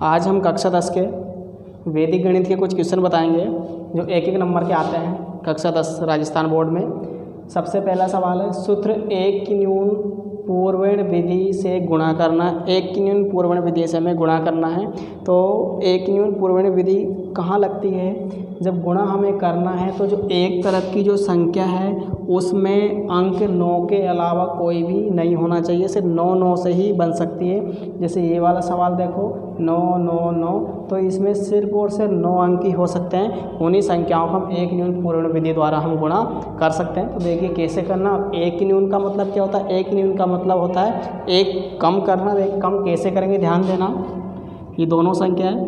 आज हम कक्षा 10 के वैदिक गणित के कुछ क्वेश्चन बताएंगे जो एक एक नंबर के आते हैं कक्षा 10 राजस्थान बोर्ड में। सबसे पहला सवाल है, सूत्र एक की न्यून पूर्वण विधि से गुणा करना। एक की न्यून पूर्वण विधि से हमें गुणा करना है, तो एक की न्यून पूर्वण विधि कहाँ लगती है? जब गुणा हमें करना है तो जो एक तरफ की जो संख्या है उसमें अंक 9 के अलावा कोई भी नहीं होना चाहिए, सिर्फ 9 9 से ही बन सकती है। जैसे ये वाला सवाल देखो 9 9 9, तो इसमें सिर्फ और सिर्फ 9 अंक ही हो सकते हैं। उन्हीं संख्याओं को हम एक न्यून पूर्वण विधि द्वारा हम गुणा कर सकते हैं। तो देखिए कैसे करना। एक न्यून का मतलब क्या होता है? एक न्यून का मतलब होता है एक कम करना। एक कम कैसे करेंगे, ध्यान देना। ये दोनों संख्या है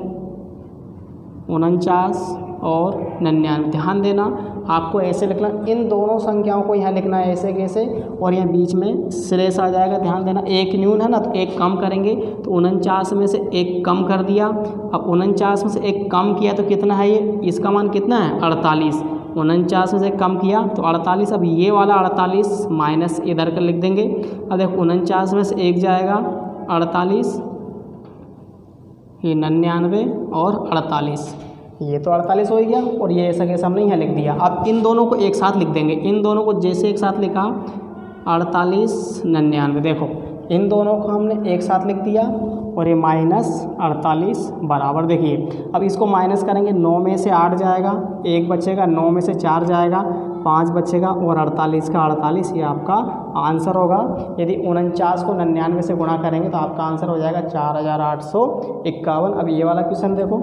49 और 99, ध्यान देना। आपको ऐसे लिखना, इन दोनों संख्याओं को यहाँ लिखना है ऐसे कैसे, और यहाँ बीच में श्रेष्ठ आ जाएगा। ध्यान देना, एक न्यून है ना, तो एक कम करेंगे तो 49 में से एक कम कर दिया। अब 49 में से एक कम किया तो कितना है ये? इसका मान कितना है? 48। 49 में से कम किया तो 48। अब ये वाला 48 माइनस इधर कर लिख देंगे। अब देखो 49 में से एक जाएगा 48, ये 99 और 48, ये तो 48 हो गया, और ये ऐसा कैसा हमने यहाँ लिख दिया। अब इन दोनों को एक साथ लिख देंगे। इन दोनों को जैसे एक साथ लिखा 48 99, देखो इन दोनों को हमने एक साथ लिख दिया, और ये -48 बराबर। देखिए अब इसको माइनस करेंगे, 9 में से 8 जाएगा, 1 बचेगा, 9 में से 4 जाएगा, 5 बचेगा, और 48 का 48 ये आपका आंसर होगा। यदि 49 को 99 से गुणा करेंगे तो आपका आंसर हो जाएगा 4851। अब ये वाला क्वेश्चन देखो,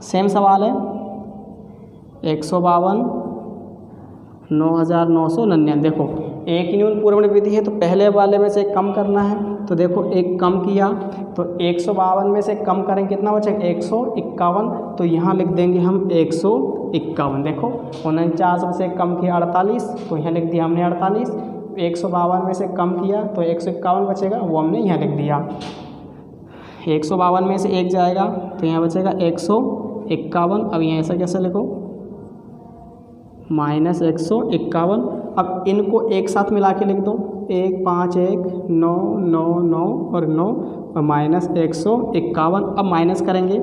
सेम सवाल है 152 9999। देखो एक न्यून पूर्वण विधि है तो पहले वाले में से कम करना है। तो देखो एक कम किया तो 152 में से कम करेंगे, कितना बचेगा? 151। तो यहाँ लिख देंगे हम 151। देखो 49 में से कम किया 48, तो यहाँ लिख दिया हमने 48। 152 में से कम किया तो 151 बचेगा, वो हमने यहाँ लिख दिया। 152 में से एक जाएगा तो यहाँ बचेगा 151। अब यहाँ ऐसा कैसे लिखो? -151। अब इनको एक साथ मिला के लिख दो, 1 5 1 9 9 9 और 9 और -151। अब माइनस करेंगे,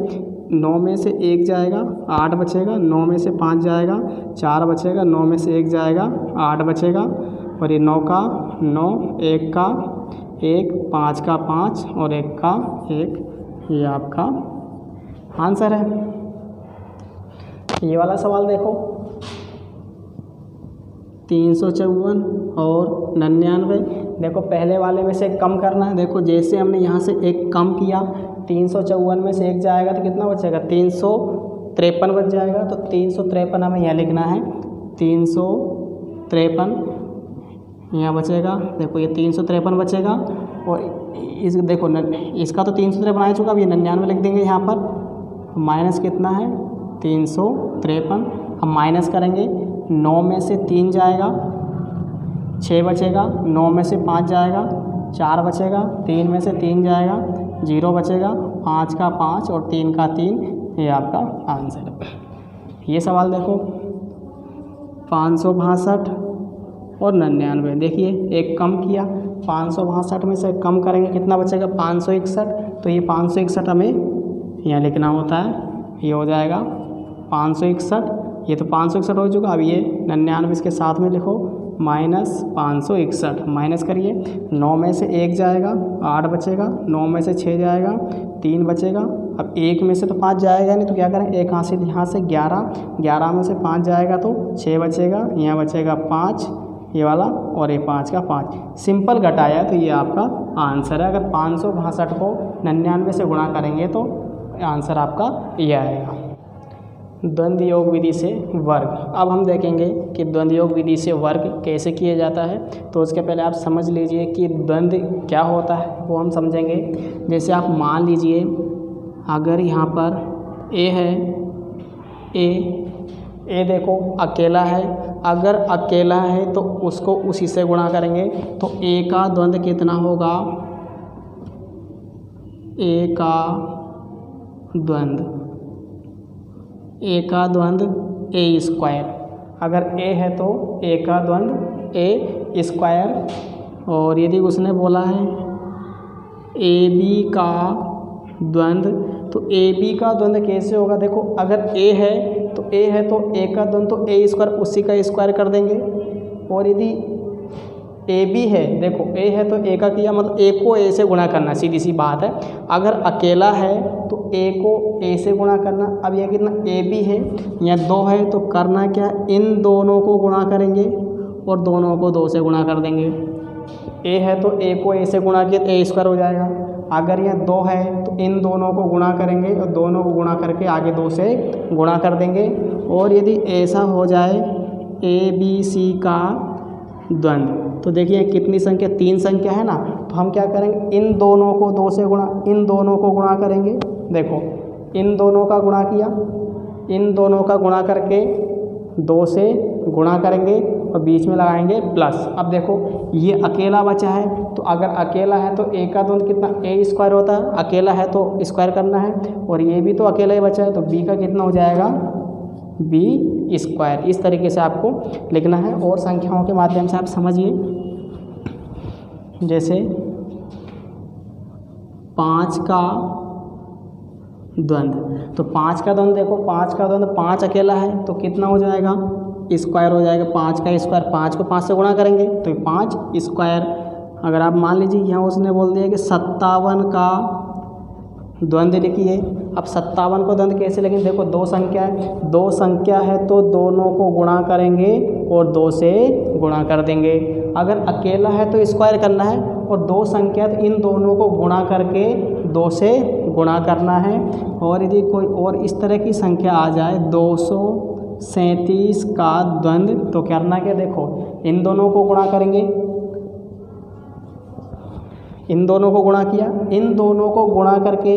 9 में से 1 जाएगा 8 बचेगा, 9 में से 5 जाएगा 4 बचेगा, 9 में से 1 जाएगा 8 बचेगा, और ये 9 का 9, 1 का 1, 5 का 5 और 1 का 1, ये आपका आंसर है। ये वाला सवाल देखो 354 और 99। देखो पहले वाले में से कम करना है। देखो जैसे हमने यहाँ से एक कम किया, 354 में से एक जाएगा तो कितना बचेगा? 353 बच जाएगा। तो 353 हमें यहाँ लिखना है, 353 यहाँ बचेगा। देखो ये 353 बचेगा, और इस देखो इसका तो 353 आ चुका। अब ये 99 लिख देंगे यहाँ पर। माइनस कितना है? 353। हम माइनस करेंगे, 9 में से 3 जाएगा 6 बचेगा, 9 में से 5 जाएगा 4 बचेगा, 3 में से 3 जाएगा 0 बचेगा, 5 का 5 और 3 का 3, ये आपका आंसर है। ये सवाल देखो 562 और 99। देखिए एक कम किया, 562 में से कम करेंगे कितना बचेगा? 561। तो ये 561 हमें यहाँ लिखना होता है, ये हो जाएगा 561। ये तो 561 हो चुका। अब ये 99 इसके साथ में लिखो, -561। माइनस करिए, 9 में से 1 जाएगा 8 बचेगा, 9 में से 6 जाएगा 3 बचेगा। अब 1 में से तो 5 जाएगा नहीं, तो क्या करें? एक हाथ से यहाँ से 11 में से 5 जाएगा तो 6 बचेगा, यहाँ बचेगा 5 ये वाला, और ये 5 का 5। सिंपल घटाया तो ये आपका आंसर है। अगर 562 को 99 से गुणा करेंगे तो आंसर आपका ये आएगा। द्वंद्व योग विधि से वर्ग। अब हम देखेंगे कि द्वंद्व योग विधि से वर्ग कैसे किया जाता है। तो उसके पहले आप समझ लीजिए कि द्वंद्व क्या होता है, वो हम समझेंगे। जैसे आप मान लीजिए अगर यहाँ पर ए है, ए देखो अकेला है। अगर अकेला है तो उसको उसी से गुणा करेंगे। तो ए का द्वंद्व कितना होगा? ए का द्वंद्व ए स्क्वायर। अगर ए है तो ए का द्वंद्व ए स्क्वायर। और यदि उसने बोला है ए बी का द्वंद्व। तो ए बी का द्वंद्व कैसे होगा, देखो अगर ए है तो ए का द्वंद्व तो ए स्क्वायर उसी का स्क्वायर कर देंगे। और यदि ए बी है, देखो ए है तो ए का किया मतलब ए को ए से गुणा करना, सीधी सी बात है। अगर अकेला है तो ए को ए से गुणा करना। अब यह कितना ए बी है या 2 है तो करना क्या, इन दोनों को गुणा करेंगे और दोनों को 2 से गुणा कर देंगे। ए है तो ए को ए से गुणा किया तो ए स्क्वायर हो जाएगा। अगर यह 2 है तो इन दोनों को गुणा करेंगे और दोनों को गुणा करके आगे 2 से गुणा कर देंगे। और यदि ऐसा हो जाए ए बी सी का द्वंद्व, तो देखिए कितनी संख्या, 3 संख्या है ना, तो हम क्या करेंगे, इन दोनों को 2 से गुणा, इन दोनों को गुणा करेंगे। देखो इन दोनों का गुणा किया, इन दोनों का गुणा करके 2 से गुणा करेंगे और बीच में लगाएंगे प्लस। अब देखो ये अकेला बचा है, तो अगर अकेला है तो ए का द्वंद्व कितना, ए स्क्वायर होता है, अकेला है तो स्क्वायर करना है। और ये भी तो अकेला ही बचा है तो बी का कितना हो जाएगा, बी स्क्वायर। इस तरीके से आपको लिखना है और संख्याओं के माध्यम से आप समझिए। जैसे 5 का द्वंद्व, तो 5 का द्वंद्व देखो, 5 का द्वंद्व 5 अकेला है तो कितना हो जाएगा, स्क्वायर हो जाएगा। 5 का स्क्वायर, 5 को 5 से गुणा करेंगे तो 5 स्क्वायर। अगर आप मान लीजिए यहाँ उसने बोल दिया कि 57 का द्वंद्व लिखिए। अब 57 को द्वंद्व कैसे लिखेंगे, देखो 2 संख्या है, 2 संख्या है तो दोनों को गुणा करेंगे और 2 से गुणा कर देंगे। अगर अकेला है तो स्क्वायर करना है और 2 संख्या तो इन दोनों को गुणा करके 2 से गुणा करना है। और यदि कोई और इस तरह की संख्या आ जाए 237 का द्वंद्व, तो करना क्या, देखो इन दोनों को गुणा करेंगे, इन दोनों को गुणा किया, इन दोनों को गुणा करके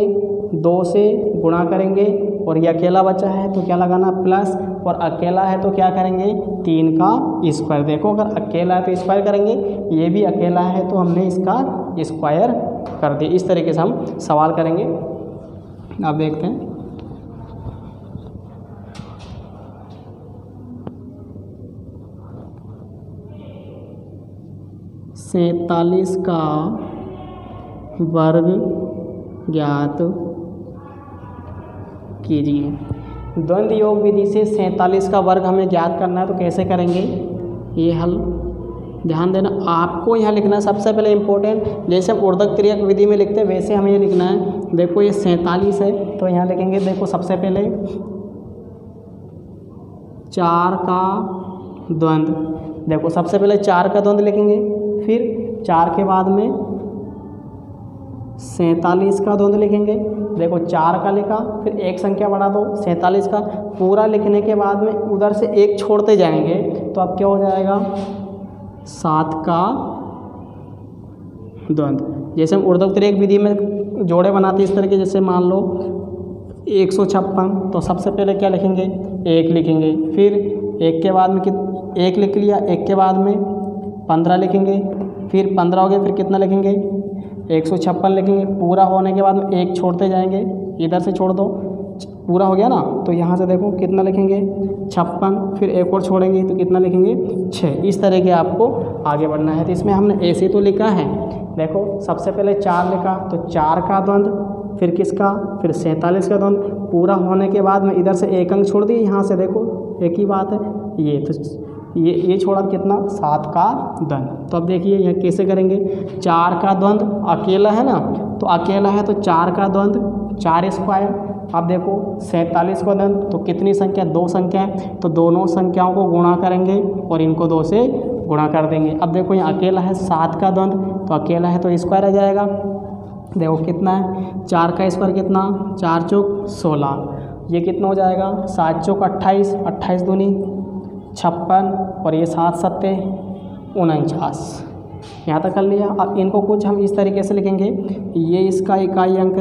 2 से गुणा करेंगे। और ये अकेला बचा है तो क्या लगाना, प्लस, और अकेला है तो क्या करेंगे, 3 का स्क्वायर। देखो अगर अकेला है तो स्क्वायर करेंगे, ये भी अकेला है तो हमने इसका स्क्वायर कर दिया। इस तरीके से हम सवाल करेंगे। आप देखते हैं, सैंतालीस का वर्ग ज्ञात कीजिए। द्वंद्व योग विधि से 47 का वर्ग हमें ज्ञात करना है, तो कैसे करेंगे ये हल, ध्यान देना। आपको यहाँ लिखना है सबसे पहले इम्पोर्टेंट, जैसे हम ऊर्ध्वक त्रियक विधि में लिखते हैं वैसे हमें ये लिखना है। देखो ये 47 है तो यहाँ लिखेंगे, देखो सबसे पहले 4 का द्वंद्व, देखो सबसे पहले 4 का द्वंद्व लिखेंगे, फिर 4 के बाद में 47 का द्वंद्व लिखेंगे। देखो 4 का लिखा, फिर एक संख्या बढ़ा दो 47 का, पूरा लिखने के बाद में उधर से एक छोड़ते जाएंगे तो अब क्या हो जाएगा, 7 का द्वंद्व। जैसे हम ऊर्ध्वक त्रियक विधि में जोड़े बनाते हैं इस तरह के, जैसे मान लो 156, तो सबसे पहले क्या लिखेंगे, 1 लिखेंगे, फिर 1 के बाद में 1 लिख लिया, 1 के बाद में 15 लिखेंगे, फिर 15 हो गए, फिर कितना लिखेंगे, 156 लिखेंगे। पूरा होने के बाद में 1 छोड़ते जाएंगे, इधर से छोड़ दो, पूरा हो गया ना, तो यहाँ से देखो कितना लिखेंगे 56, फिर एक और छोड़ेंगे तो कितना लिखेंगे 6। इस तरह के आपको आगे बढ़ना है। तो इसमें हमने ऐसे तो लिखा है, देखो सबसे पहले 4 लिखा तो 4 का द्वंद्व, फिर किसका, फिर 47 का द्वंद्व। पूरा होने के बाद में इधर से एक अंक छोड़ दिए, यहाँ से देखो एक ही बात है, ये तो ये छोड़ा कितना, 7 का द्वंद्व। तो अब देखिए यह कैसे करेंगे, 4 का द्वंद्व अकेला है ना, तो अकेला है तो 4 का द्वंद्व 4 स्क्वायर। अब देखो 47 का द्वंद्व, तो कितनी संख्या, 2 संख्या है, तो दोनों संख्याओं को गुणा करेंगे और इनको 2 से गुणा कर देंगे। अब देखो यहाँ अकेला है 7 का द्वंद्व, तो अकेला है तो स्क्वायर आ जाएगा। देखो कितना है, 4 का स्क्वायर कितना, 4 चौक 16, ये कितना हो जाएगा, 7 चौक 28, 28 दूनी 56, और ये 7 सत्ते 49। यहाँ तक कर लिया। अब इनको कुछ हम इस तरीके से लिखेंगे, ये इसका इकाई अंक,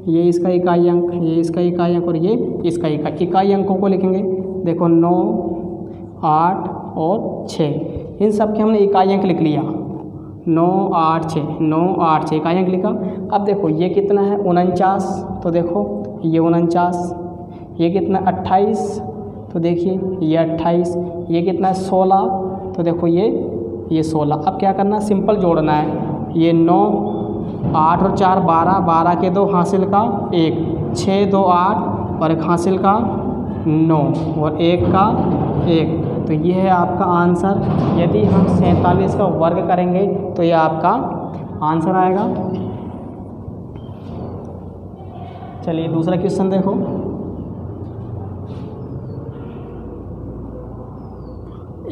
ये इसका इकाई अंक, ये इसका इकाई अंक, और ये इसका इकाई अंकों को लिखेंगे। देखो 9, 8 और 6, इन सब के हमने इकाई अंक लिख लिया, 9, 8, 6, 9, 8, 6 इकाई अंक लिखा। अब देखो ये कितना है 49, तो देखो ये 49, ये कितना 28, तो देखिए ये 28, ये कितना है 16, तो देखो ये 16। अब क्या करना, सिंपल जोड़ना है, ये 9 8 और 4 12, 12 के 2 हासिल का 1, 6 2 8 और 1 हासिल का 9 और 1 का 1। तो ये है आपका आंसर। यदि हम 47 का वर्ग करेंगे तो ये आपका आंसर आएगा। चलिए दूसरा क्वेश्चन देखो।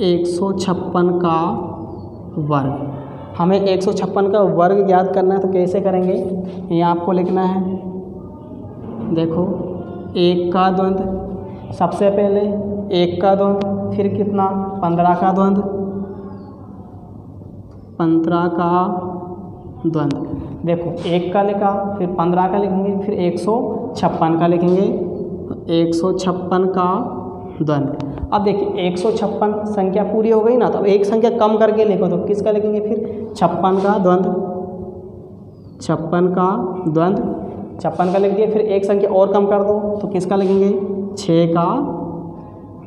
एक 156 का वर्ग, हमें 156 का वर्ग ज्ञात करना है तो कैसे करेंगे, ये आपको लिखना है। देखो 1 का द्वंद्व, सबसे पहले 1 का द्वंद्व, फिर कितना 15 का द्वंद्व, 15 का द्वंद्व। देखो 1 का लिखा, फिर 15 का लिखेंगे, फिर 156 का लिखेंगे, 156 का द्वंद्व। अब देखिए 156 संख्या पूरी हो गई ना, तो अब एक संख्या कम करके लिखो, तो किसका लिखेंगे फिर 56 का द्वंद्व, 56 का द्वंद्व, 56 का लिख दिया। फिर एक संख्या और कम कर दो तो किसका लिखेंगे 6 का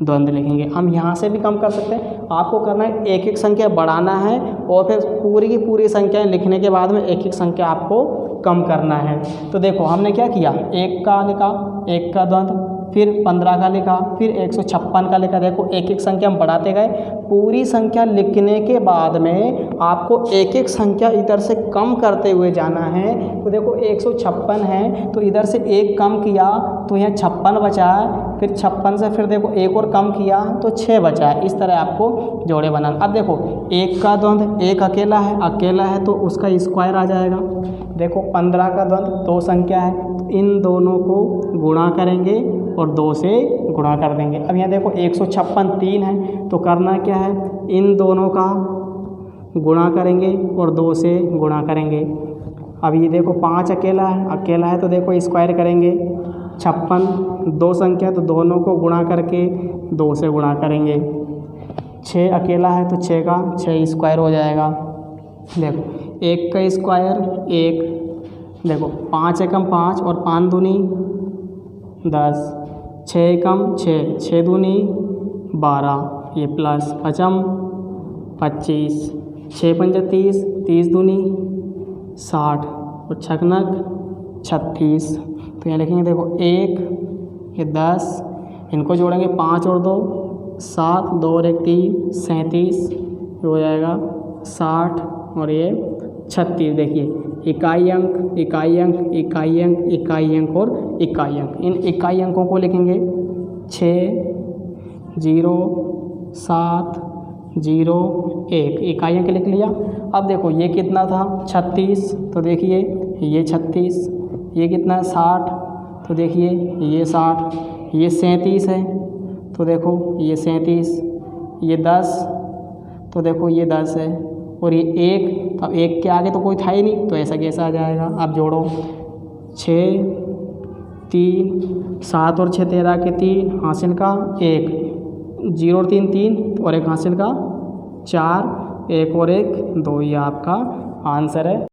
द्वंद्व लिखेंगे। हम यहाँ से भी कम कर सकते हैं, आपको करना है एक एक संख्या बढ़ाना है और फिर पूरी की पूरी संख्याएं लिखने के बाद में एक एक संख्या आपको कम करना है। तो देखो हमने क्या किया, 1 का लिखा, 1 का द्वंद्व, फिर 15 का लिखा, फिर 156 का लिखा। देखो एक एक संख्या हम बढ़ाते गए, पूरी संख्या लिखने के बाद में आपको एक एक संख्या इधर से कम करते हुए जाना है। तो देखो 156 है तो इधर से एक कम किया तो यहाँ 56 बचा है, फिर 56 से फिर देखो एक और कम किया तो 6 बचा है। इस तरह आपको जोड़े बनाना। अब देखो 1 का द्वंद्व, 1 अकेला है तो उसका स्क्वायर आ जाएगा। देखो 15 का द्वंद्व 2 संख्या है, तो इन दोनों को गुणा करेंगे और 2 से गुणा कर देंगे। अब यहाँ देखो 156 3 है, तो करना क्या है, इन दोनों का गुणा करेंगे और 2 से गुणा करेंगे। अब ये देखो 5 अकेला है तो देखो स्क्वायर करेंगे, 56 2 संख्या तो दोनों को गुणा करके 2 से गुणा करेंगे। 6 अकेला है तो 6 का 6 स्क्वायर हो जाएगा। देखो 1 का स्क्वायर 1, देखो 5 एकम 5 और 5 दूनी 10, 6 एकम 6, 6 दूनी 12, ये प्लस 5 25, 6 पंजा 30, 30 दूनी 60 और 6 36। तो यहाँ लिखेंगे देखो 1 ये 10, इनको जोड़ेंगे 5 और 2 7, 2 और 1 3, 37 हो जाएगा 60 और ये 36। देखिए इकाई अंक इकाई अंक इकाई अंक इकाई अंक और इकाई अंक, इन इकाई अंकों को लिखेंगे 6 0 7 0 1, इकाई अंक लिख लिया। अब देखो ये कितना था 36, तो देखिए ये 36, ये कितना है 60, तो देखिए ये 60, ये 37 है तो देखो ये 37, ये 10 तो देखो ये 10 है और ये 1, अब 1 के आगे तो कोई था ही नहीं तो ऐसा कैसा आ जाएगा। अब जोड़ो 6 3 7 और 6 13 के 3 हासिल का 1, 0 और 3 3 और 1 हासिल का 4, 1 और 1 2, ये आपका आंसर है।